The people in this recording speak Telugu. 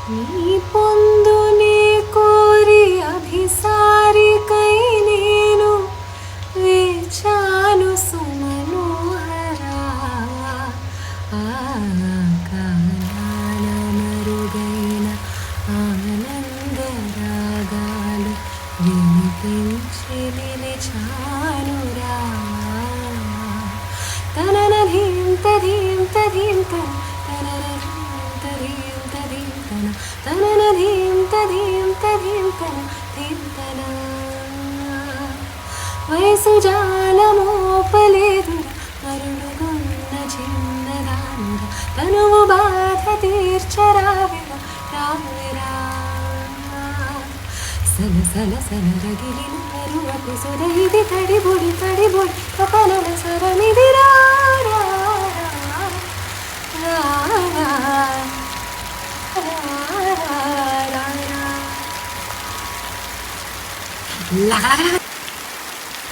నీ పొందునే కోరి అభిసారికై నేను వేచాను సుమనోహరా. కాలాన మరుగైన ఆనంద రాగాలు వినిపించి నిలిచానురా. తనన ధీం తధీం తధీం తన తనన ధీం తధీం తధీం తన తనన ధీం తధీం తధీం తన ధీం తన. వయసు జాలమోపలేదురా మరుడుగున్న చిన్నదానుర. తనువు బాధ తీర్చరావిరా రావిరా. సల సల సల రగిలిన కరువకు సుర ఇది తడిబొడి తడిబొడి తపనల సరమిది రా రా రా రా రా రా రా.